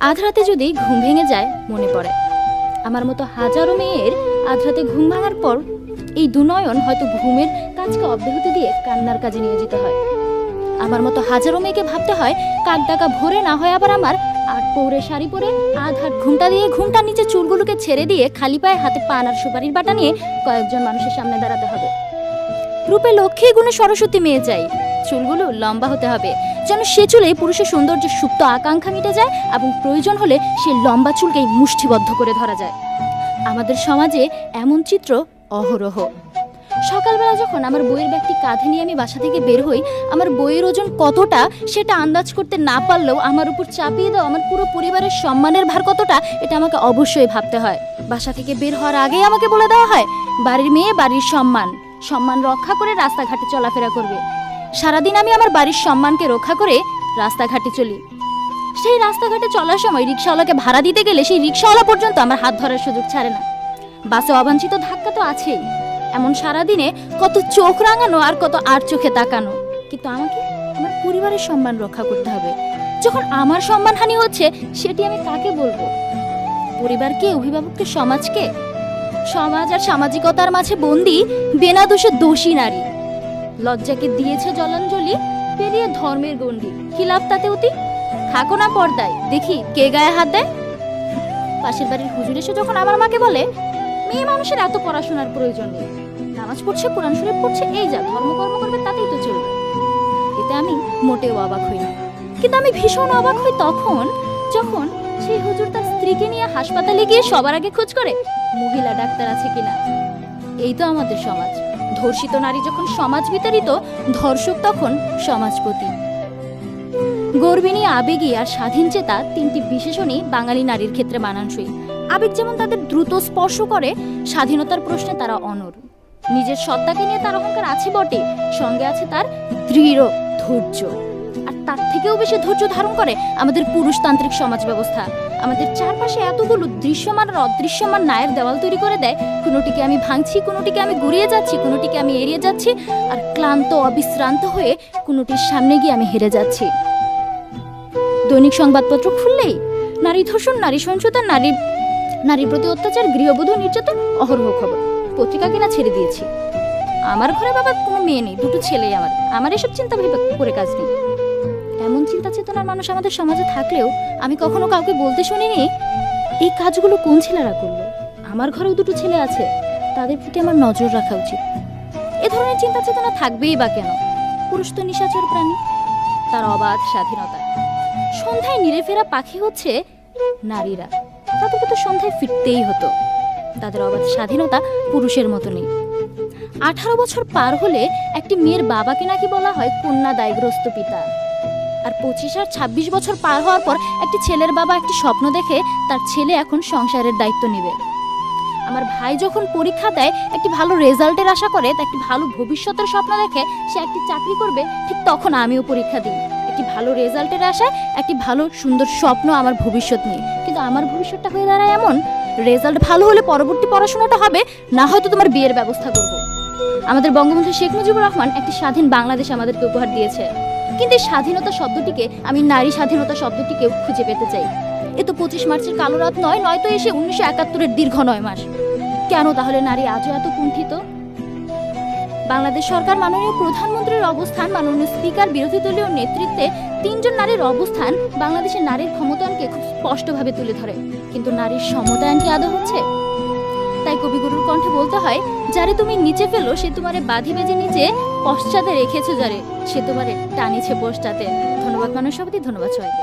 আধরাতে যদি ঘুম ভেঙে যায় মনে পড়ে আমার মতো হাজারো মেয়ের আধরাতে ঘুম ভাঙার পর এই দুনয়ন হয়তো ঘুমের কাজকে অব্যাহতি দিয়ে কান্নার কাজে নিয়োজিত হয়। আমার মতো হাজারো মেয়েকে ভাবতে হয় কাক ডাকা ভোরে না হয় আবার আমার আট পৌরে শাড়ি পরে আধার ঘুমটা দিয়ে ঘুমটার নিচে চুলগুলোকে ছেড়ে দিয়ে খালি পায়ে হাতে পান আর সুপারির বাটা নিয়ে কয়েকজন মানুষের সামনে দাঁড়াতে হবে। রূপে লক্ষ্মী গুণে সরস্বতী মেয়ে চাই, চুলগুলো লম্বা হতে হবে যেন সে চুলে পুরুষের সৌন্দর্য সুপ্ত আকাঙ্ক্ষা মিটে যায় এবং প্রয়োজন হলে সে লম্বা চুলকেই মুষ্টিবদ্ধ করে ধরা যায়। আমাদের সমাজে এমন চিত্র অহরহ। সকালবেলা যখন আমার বইয়ের ব্যাগটি কাঁধে নিয়ে আমি বাসা থেকে বের হই, আমার বইয়ের ওজন কতটা সেটা আন্দাজ করতে না পারলেও আমার উপর চাপিয়ে দাও আমার পুরো পরিবারের সম্মানের ভার কতটা এটা আমাকে অবশ্যই ভাবতে হয়। বাসা থেকে বের হওয়ার আগেই আমাকে বলে দেওয়া হয় বাড়ির মেয়ে বাড়ির সম্মান রক্ষা করে রাস্তাঘাটে চলাফেরা করবে। সারাদিন আমি আমার বাড়ির সম্মানকে রক্ষা করে রাস্তাঘাটে চলি। সেই রাস্তাঘাটে চলার সময় রিক্সাওয়ালাকে ভাড়া দিতে গেলে সেই রিক্সাওয়ালা পর্যন্ত আমার হাত ধরার সুযোগ ছাড়ে না। বাসে অবাঞ্ছিত ধাক্কা তো আছেই, এমন সারাদিনে কত চোখ রাঙানো আর কত আর চোখে তাকানো। কিন্তু আমাকে আমার পরিবারের সম্মান রক্ষা করতে হবে। যখন আমার সম্মানহানি হচ্ছে সেটি আমি কাকে বলবো? পরিবারকে, অভিভাবককে, সমাজকে? সমাজ আর সামাজিকতার মাঝে বন্দি বেনা দোষে দোষী নারী। লজ্জাকে দিয়েছে জলাঞ্জলি, পেরিয়ে ধর্মের গণ্ডি। কি লাভ তাতে অতি? থাকো না পর্দায়, দেখি কে গায়ে হাত দেয়। পাশের বাড়ির হুজুর এসে যখন আমার মাকে বলে মেয়ে মানুষের এত পড়াশোনার প্রয়োজন নেই, নামাজ পড়ছে, কোরআন শরীফ পড়ছে, এই যা ধর্মকর্ম করবে তাতেই তো চলবে, এতে আমি মোটেও অবাক হই না। কিন্তু আমি ভীষণ অবাক হই তখন যখন সেই হুজুর তার স্ত্রীকে নিয়ে হাসপাতালে গিয়ে সবার আগে খোঁজ করে মহিলা ডাক্তার আছে কিনা। এই তো আমাদের সমাজ। ধর্ষিত নারী যখন সমাজ বিতাড়িত, ধর্ষক তখন সমাজপতি। গর্বিণী, আবেগী আর স্বাধীন চেতা তিনটি বিশেষণই বাঙালি নারীর ক্ষেত্রে মানানসই। আবেগ যেমন তাদের দ্রুত স্পর্শ করে, স্বাধীনতার প্রশ্নে তারা অনড়। নিজের সত্তাকে নিয়ে তার অহংকার আছে বটে, সঙ্গে আছে তার দৃঢ় ধৈর্য। আর তার থেকেও বেশি ধৈর্য ধারণ করে আমাদের পুরুষতান্ত্রিক সমাজ ব্যবস্থা। আমাদের চারপাশে এতগুলো দৃশ্যমান আর অদৃশ্যমান নায়ের দেওয়াল তৈরি করে দেয়। কোনোটিকে আমি ভাঙছি, কোনোটিকে আমি গুড়িয়ে যাচ্ছি, কোনোটিকে আমি এড়িয়ে যাচ্ছি, আর ক্লান্ত অবিশ্রান্ত হয়ে কোনোটির সামনে গিয়ে আমি হেরে যাচ্ছি। দৈনিক সংবাদপত্র খুললেই নারী ধর্ষণ, নারী সহিংসতা, নারীর প্রতি অত্যাচার, গৃহবধূ নির্যাতন, অহরহ খবর। পত্রিকা কিনা ছেড়ে দিয়েছি। আমার ঘরে বাবা কোনো মেয়ে নেই, দুটো ছেলেই আমার এসব চিন্তা ভেবে করে কাজ নেই। এমন চিন্তা চেতনার মানুষ আমাদের সমাজে থাকলেও আমি কখনো কাউকে বলতে শুনিনি এই কাজগুলো কোন ছেলেরা করলো। আমার ঘরেও দুটো ছেলে আছে, তাদের প্রতি আমার নজর রাখা উচিত। এ ধরনের চিন্তা চেতনা থাকবেই বা কেন? পুরুষ তো নিশাচর প্রাণী, তার অবাধ স্বাধীনতা। সন্ধ্যায় নিরে ফেরা পাখি হচ্ছে নারীরা, তাদেরকে তো সন্ধ্যায় ফিরতেই হতো। তাদের অবাধ স্বাধীনতা পুরুষের মতো নেই। 18 বছর পার হলে একটি মেয়ের বাবাকে নাকি বলা হয় কন্যা দায়গ্রস্ত পিতা। আর 25 আর 26 বছর পার হওয়ার পর একটি ছেলের বাবা একটি স্বপ্ন দেখে তার ছেলে এখন সংসারের দায়িত্ব নেবে। আমার ভাই যখন পরীক্ষা দেয়, একটি ভালো রেজাল্টের আশা করে, একটি ভালো ভবিষ্যতের স্বপ্ন দেখে সে একটি চাকরি করবে, ঠিক তখন আমিও পরীক্ষা দিই একটি ভালো রেজাল্টের আশায়, একটি ভালো সুন্দর স্বপ্ন আমার ভবিষ্যৎ নিয়ে। কিন্তু আমার ভবিষ্যৎটা হয়ে দাঁড়ায় এমন, রেজাল্ট ভালো হলে পরবর্তী পড়াশোনাটা হবে, না হয়তো তোমার বিয়ের ব্যবস্থা করব। আমাদের বঙ্গবন্ধু শেখ মুজিবুর রহমান একটি স্বাধীন বাংলাদেশ আমাদেরকে উপহার দিয়েছে, কিন্তু এই স্বাধীনতা শব্দটিকে আমি নারী স্বাধীনতা শব্দটিকেও খুঁজে পেতে চাই। এ তো 25 মার্চের কালো রাত নয়, নয়তো এসে 1971-এর দীর্ঘ 9 মাস। কেন তাহলে নারী আজও এত কুণ্ঠিত? বাংলাদেশ সরকার, মাননীয় প্রধানমন্ত্রীর অবস্থান, মাননীয় স্পিকার, বিরোধী দলীয় নেতৃত্বে 3 জন নারীর অবস্থান বাংলাদেশের নারীর ক্ষমতায়নকে খুব স্পষ্টভাবে তুলে ধরে। কিন্তু নারীর সমতায়ন কি আদৌ হচ্ছে? তাই কবিগুরুর কণ্ঠে বলতে হয়, যারে তুমি নিচে ফেলো সে তোমারে বাঁধি বেজে নিচে, পশ্চাতে রেখেছো যারে সে তোমারে টানিছে পশ্চাতে। ধন্যবাদ মাননীয় সভাপতি, ধন্যবাদ সবাইকে।